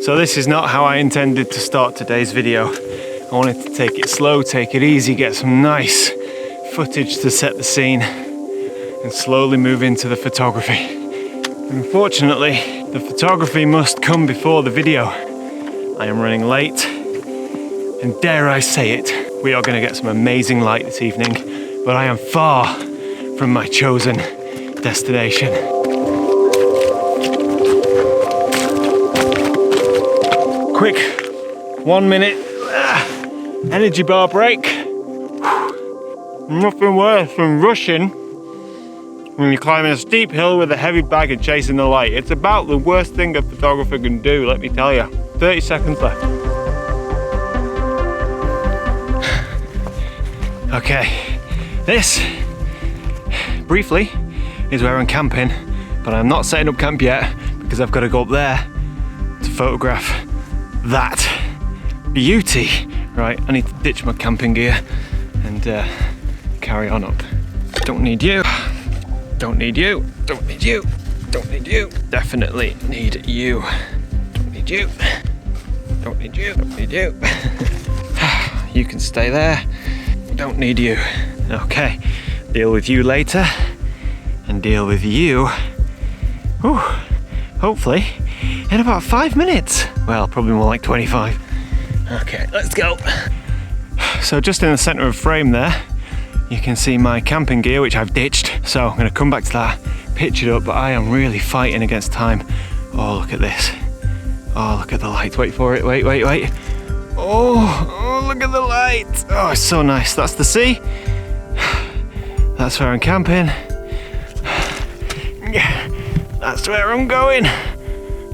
So this is not how I intended to start today's video. I wanted to take it slow, take it easy, get some nice footage to set the scene, and slowly move into the photography. Unfortunately, the photography must come before the video. I am running late, and dare I say it, we are going to get some amazing light this evening, but I am far from my chosen destination. Quick 1 minute energy bar break. Nothing worse than rushing when you're climbing a steep hill with a heavy bag and chasing the light. It's about the worst thing a photographer can do, let me tell you. 30 seconds left. Okay, this, briefly, is where I'm camping, but I'm not setting up camp yet because I've got to go up there to photograph that beauty. Right, I need to ditch my camping gear and carry on up. Don't need you. Don't need you. Don't need you. Don't need you. Definitely need you. Don't need you. Don't need you. Don't need you. You can stay there. Don't need you. Okay, deal with you later and deal with you. Whew. Hopefully in about 5 minutes. Well, probably more like 25. Okay, let's go. So just in the center of frame there, you can see my camping gear, which I've ditched. So I'm gonna come back to that, pitch it up, but I am really fighting against time. Oh, look at this. Oh, look at the light. Wait for it, wait, wait, wait. Oh, look at the light. Oh, it's so nice. That's the sea. That's where I'm camping. That's where I'm going.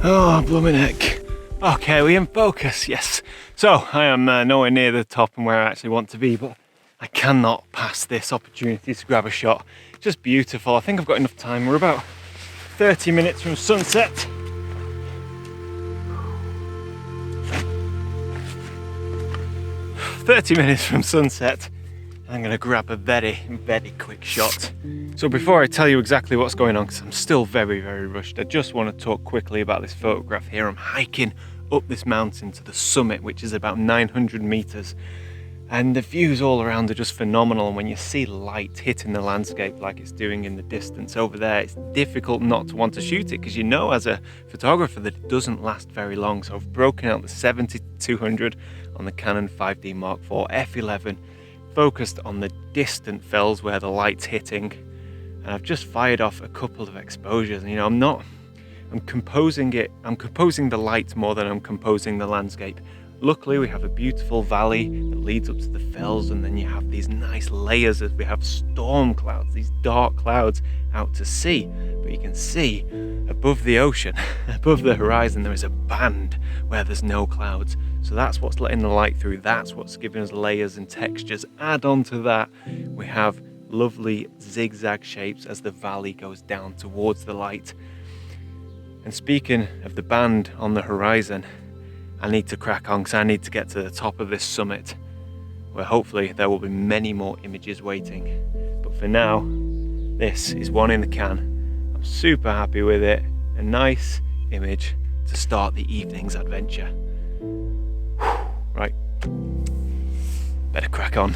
Oh, blooming heck. Okay, we in focus, yes. So, I am nowhere near the top and where I actually want to be, but I cannot pass this opportunity to grab a shot. Just beautiful. I think I've got enough time. We're about 30 minutes from sunset. I'm gonna grab a very, very quick shot. So before I tell you exactly what's going on, because I'm still very, very rushed, I just want to talk quickly about this photograph here. I'm hiking up this mountain to the summit, which is about 900 meters. And the views all around are just phenomenal. And when you see light hitting the landscape like it's doing in the distance over there, it's difficult not to want to shoot it, because you know as a photographer that it doesn't last very long. So I've broken out the 70-200 on the Canon 5D Mark IV f11, focused on the distant fells where the light's hitting, and I've just fired off a couple of exposures. And, you know, I'm composing the light more than I'm composing the landscape. Luckily we have a beautiful valley that leads up to the fells, and then you have these nice layers as we have storm clouds, these dark clouds out to sea. But you can see above the ocean, above the horizon, there is a band where there's no clouds. So that's what's letting the light through, that's what's giving us layers and textures. Add on to that, we have lovely zigzag shapes as the valley goes down towards the light. And speaking of the band on the horizon, I need to crack on because I need to get to the top of this summit, where hopefully there will be many more images waiting. But for now, this is one in the can. I'm super happy with it. A nice image to start the evening's adventure. Right, better crack on.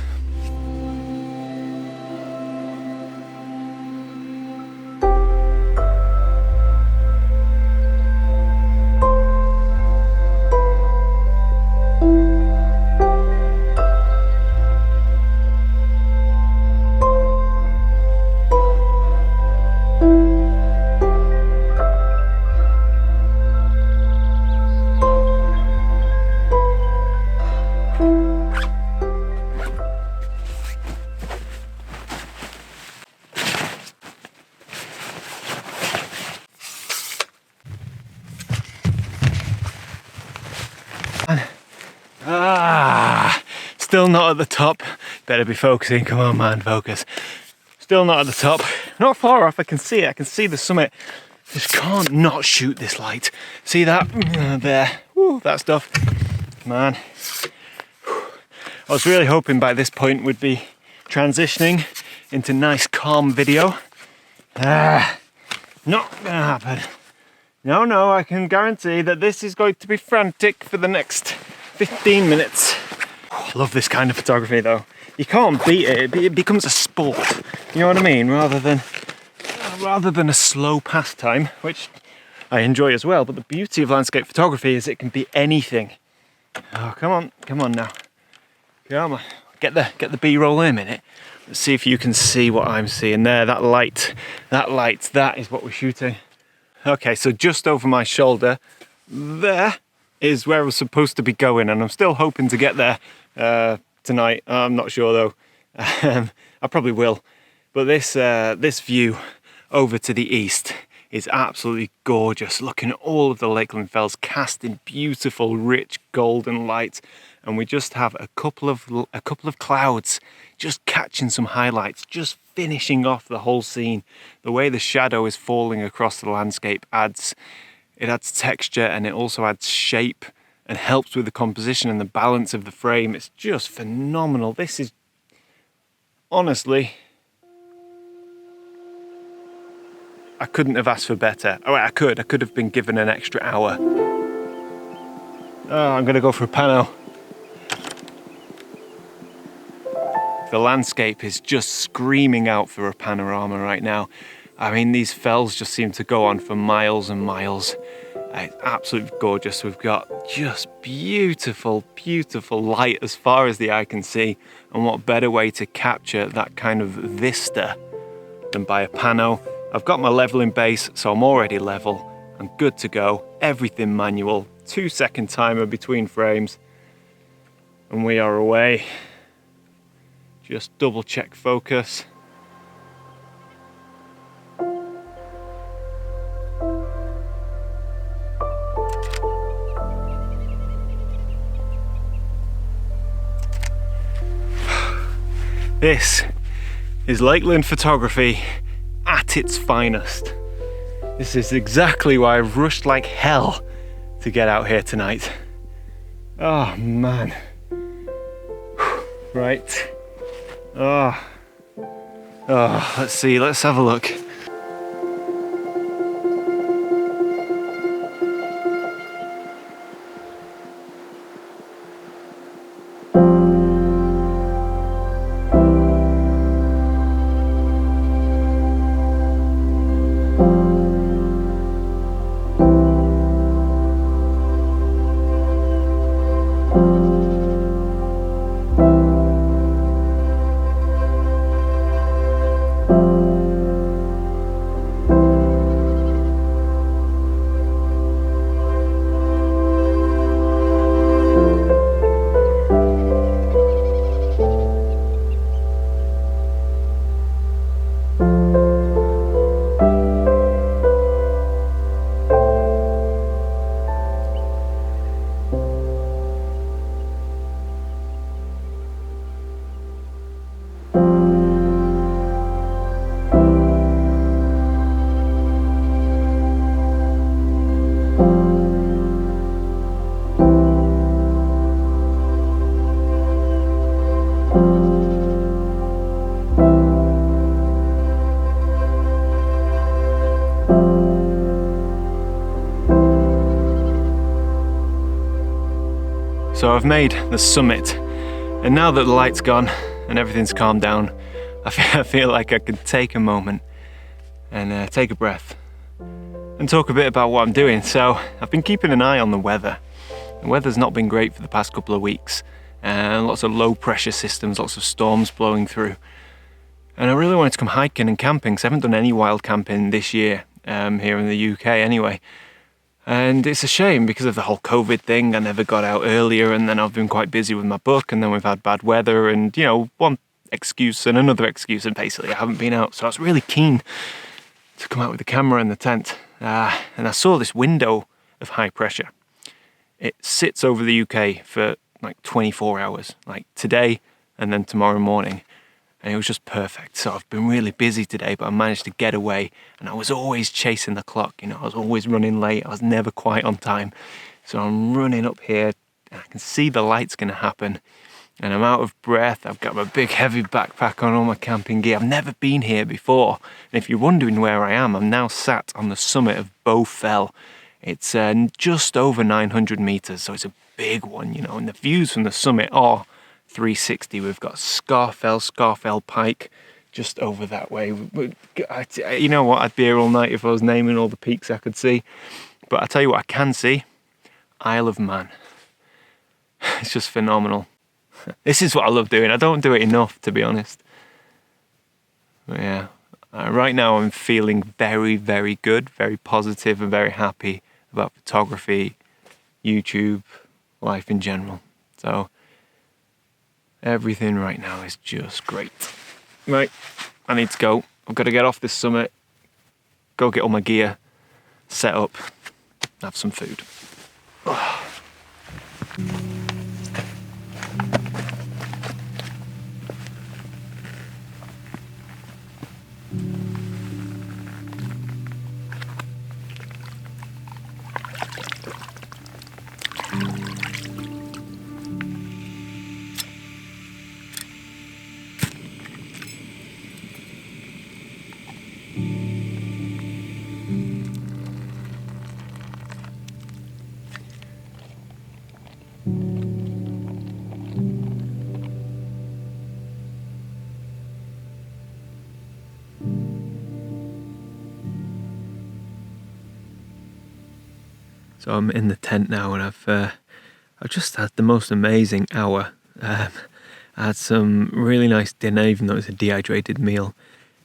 Still not at the top. Better be focusing. Come on, man, focus. Still not at the top. Not far off. I can see it. I can see the summit. Just can't not shoot this light. See that? There. Woo, that stuff. Come on. I was really hoping by this point we'd be transitioning into nice calm video. Not gonna happen. No, I can guarantee that this is going to be frantic for the next 15 minutes. I love this kind of photography though. You can't beat it, it becomes a sport, you know what I mean? Rather than a slow pastime, which I enjoy as well, but the beauty of landscape photography is it can be anything. Oh, come on now. Come on, get the B-roll in a minute. Let's see if you can see what I'm seeing there, that light, that is what we're shooting. Okay, so just over my shoulder, there is where I was supposed to be going, and I'm still hoping to get there tonight. I'm not sure though. I probably will. But this view over to the east is absolutely gorgeous. Looking at all of the Lakeland Fells casting beautiful, rich golden light, and we just have a couple of clouds just catching some highlights, just finishing off the whole scene. The way the shadow is falling across the landscape adds texture, and it also adds shape and helps with the composition and the balance of the frame. It's just phenomenal. This is honestly, I couldn't have asked for better. Oh, I could have been given an extra hour. Oh, I'm gonna go for a pano. The landscape is just screaming out for a panorama right now. I mean, these fells just seem to go on for miles and miles. It's absolutely gorgeous. We've got just beautiful, beautiful light as far as the eye can see. And what better way to capture that kind of vista than by a pano. I've got my leveling base, so I'm already level. I'm good to go. Everything manual. 2-second timer between frames. And we are away. Just double check focus. This is Lakeland photography at its finest. This is exactly why I've rushed like hell to get out here tonight. Oh man. Right. Oh, let's see, let's have a look. So I've made the summit, and now that the light's gone and everything's calmed down, I feel like I could take a moment and take a breath and talk a bit about what I'm doing. So I've been keeping an eye on the weather. The weather's not been great for the past couple of weeks, and lots of low pressure systems, lots of storms blowing through. And I really wanted to come hiking and camping, because I haven't done any wild camping this year, here in the UK anyway. And it's a shame because of the whole COVID thing. I never got out earlier, and then I've been quite busy with my book, and then we've had bad weather, and you know, one excuse and another excuse, and basically I haven't been out. So I was really keen to come out with the camera and the tent. And I saw this window of high pressure. It sits over the UK for like 24 hours, like today and then tomorrow morning. And it was just perfect. So I've been really busy today, but I managed to get away, and I was always chasing the clock. You know, I was always running late. I was never quite on time. So I'm running up here, and I can see the light's going to happen. and I'm out of breath. I've got my big heavy backpack on, all my camping gear. I've never been here before. And if you're wondering where I am, I'm now sat on the summit of Bow Fell. It's just over 900 meters, so it's a big one, you know, and the views from the summit are 360. We've got Scarfell Pike just over that way. You know what, I'd be here all night if I was naming all the peaks I could see. But I tell you what I can see, Isle of Man. It's just phenomenal. This is what I love doing. I don't do it enough, to be honest. But yeah, right now I'm feeling very, very good, very positive and very happy about photography, YouTube, life in general. So everything right now is just great. Right, I need to go. I've got to get off this summit, go get all my gear set up, have some food. So I'm in the tent now, and I've just had the most amazing hour. I had some really nice dinner, even though it's a dehydrated meal.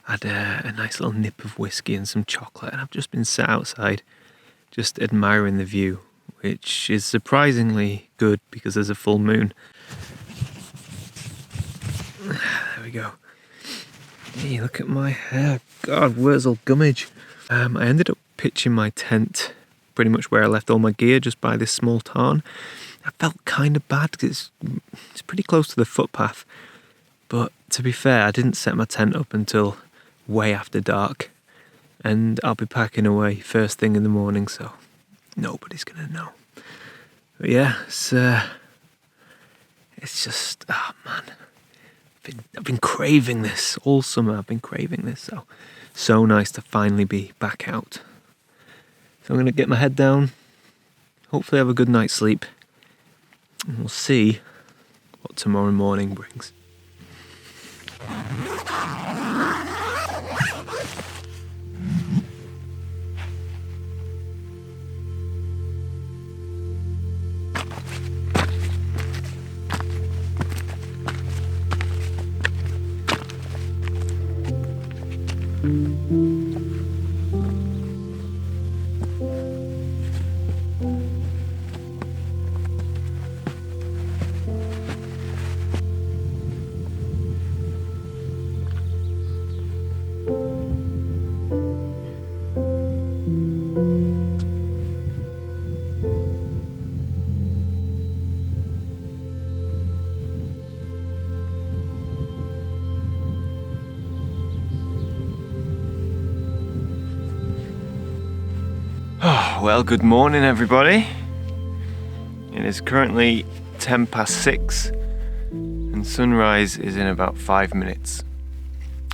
I had a nice little nip of whiskey and some chocolate, and I've just been sat outside, just admiring the view, which is surprisingly good because there's a full moon. There we go. Hey, look at my hair. God, 𝐓𝐴𝐳𝐿 𝐵𝐼𝐻. I ended up pitching my tent pretty much where I left all my gear, just by this small tarn. I felt kind of bad because it's pretty close to the footpath. But to be fair, I didn't set my tent up until way after dark. And I'll be packing away first thing in the morning, so nobody's going to know. But yeah, it's just, oh man. I've been craving this all summer. I've been craving this, so nice to finally be back out. So I'm going to get my head down, hopefully have a good night's sleep, and we'll see what tomorrow morning brings. Well, good morning everybody. It is currently 6:10 and sunrise is in about 5 minutes.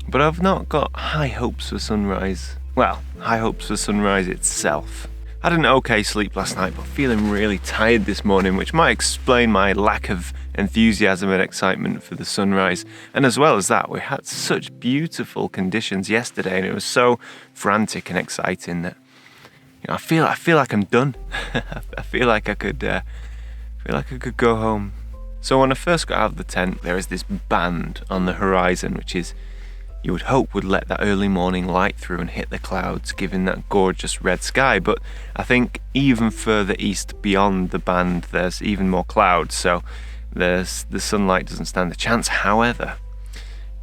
But I've not got high hopes for sunrise. Well, high hopes for sunrise itself. I had an okay sleep last night, but feeling really tired this morning, which might explain my lack of enthusiasm and excitement for the sunrise. And as well as that, we had such beautiful conditions yesterday, and it was so frantic and exciting that I feel like I'm done. I feel like I could go home. So when I first got out of the tent, there is this band on the horizon, which is, you would hope, would let that early morning light through and hit the clouds, giving that gorgeous red sky. But I think even further east beyond the band, there's even more clouds. So the sunlight doesn't stand a chance. However,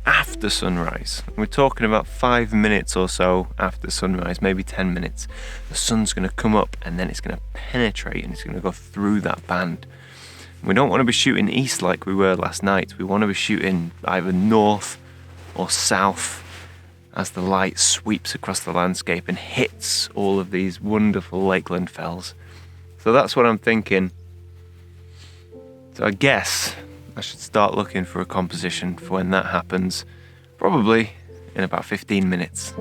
after sunrise, we're talking about 5 minutes or so after sunrise, maybe 10 minutes, the sun's going to come up and then it's going to penetrate and it's going to go through that band. We don't want to be shooting east like we were last night. We want to be shooting either north or south as the light sweeps across the landscape and hits all of these wonderful lakeland fells. So that's what I'm thinking. So I guess I should start looking for a composition for when that happens, probably in about 15 minutes.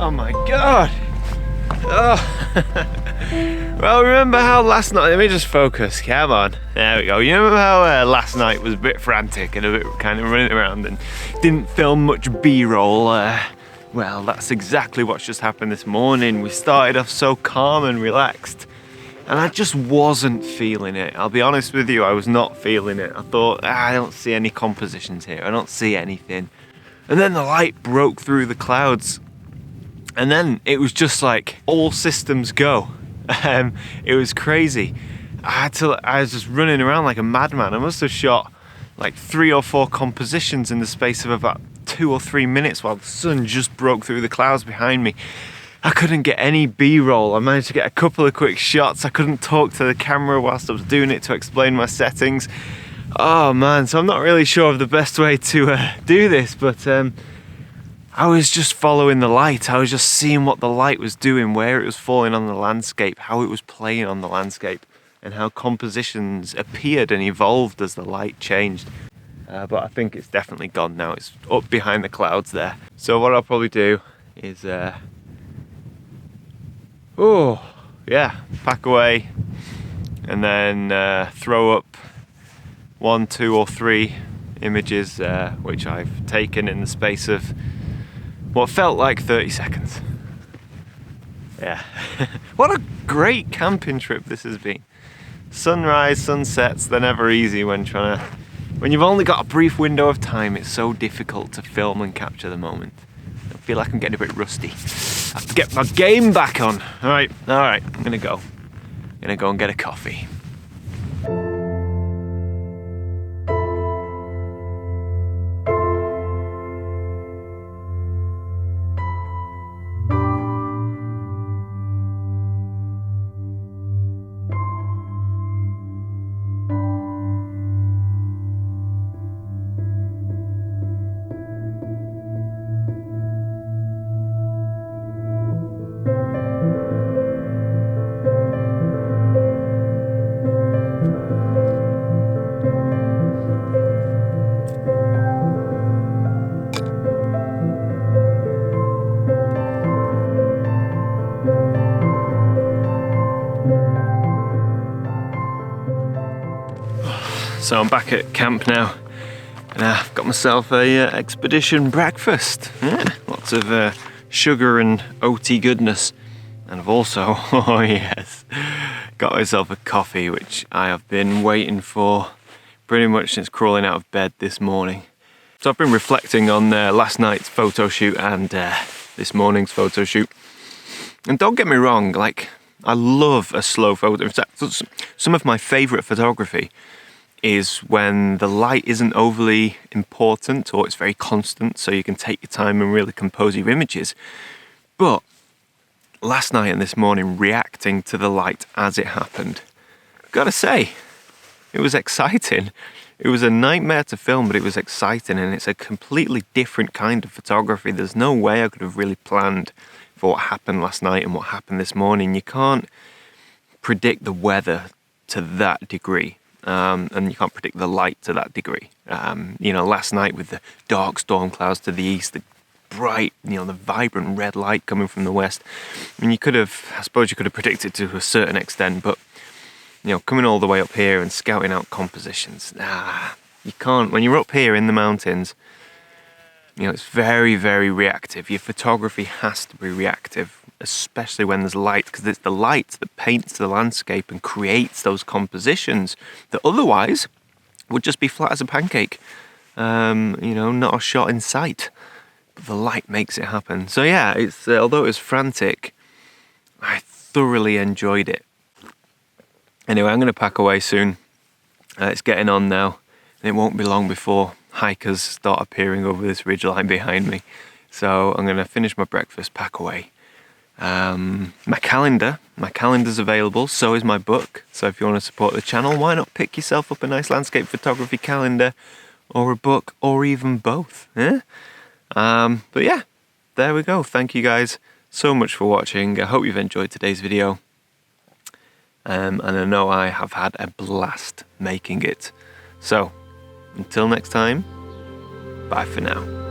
Oh my God! Oh. Well, remember how last night, let me just focus, come on, there we go. You remember how last night was a bit frantic and a bit kind of running around and didn't film much B-roll? Well, that's exactly what's just happened this morning. We started off so calm and relaxed, and I just wasn't feeling it. I'll be honest with you, I was not feeling it. I thought, I don't see any compositions here, I don't see anything. And then the light broke through the clouds. And then it was just like all systems go. It was crazy. I was just running around like a madman. I must have shot like 3 or 4 compositions in the space of about 2 or 3 minutes while the sun just broke through the clouds behind me. I couldn't get any B-roll. I managed to get a couple of quick shots. I couldn't talk to the camera whilst I was doing it to explain my settings. Oh man, so I'm not really sure of the best way to do this, but I was just following the light. I was just seeing what the light was doing, where it was falling on the landscape, how it was playing on the landscape, and how compositions appeared and evolved as the light changed. But I think it's definitely gone now. It's up behind the clouds there. So what I'll probably do is, pack away and then throw up 1, 2 or 3 images which I've taken in the space of what felt like 30 seconds. Yeah. What a great camping trip this has been. Sunrise, sunsets, they're never easy when you've only got a brief window of time. It's so difficult to film and capture the moment. I feel like I'm getting a bit rusty. I have to get my game back on. All right, I'm gonna go. And get a coffee. So I'm back at camp now, and I've got myself a expedition breakfast. Yeah, lots of sugar and oaty goodness, and I've also, oh yes, got myself a coffee, which I have been waiting for pretty much since crawling out of bed this morning. So I've been reflecting on last night's photo shoot and this morning's photo shoot. And don't get me wrong, like, I love a slow photo. In fact, some of my favourite photography is when the light isn't overly important or it's very constant, so you can take your time and really compose your images. But last night and this morning, reacting to the light as it happened, I've got to say, it was exciting. It was a nightmare to film, but it was exciting, and it's a completely different kind of photography. There's no way I could have really planned for what happened last night and what happened this morning. You can't predict the weather to that degree. And you can't predict the light to that degree. Last night with the dark storm clouds to the east, the bright, the vibrant red light coming from the west. I mean, I suppose you could have predicted to a certain extent, but, coming all the way up here and scouting out compositions, you can't. When you're up here in the mountains, it's very, very reactive. Your photography has to be reactive, especially when there's light, because it's the light that paints the landscape and creates those compositions that otherwise would just be flat as a pancake. You know, not a shot in sight. But the light makes it happen. So yeah, it's although it was frantic, I thoroughly enjoyed it. Anyway, I'm going to pack away soon. It's getting on now, and it won't be long before hikers start appearing over this ridgeline behind me. So I'm going to finish my breakfast, pack away. My calendar's available, so is my book. So if you want to support the channel, why not pick yourself up a nice landscape photography calendar, or a book, or even both, eh? But yeah, there we go. Thank you guys so much for watching. I hope you've enjoyed today's video. And I know I have had a blast making it. So, until next time, bye for now.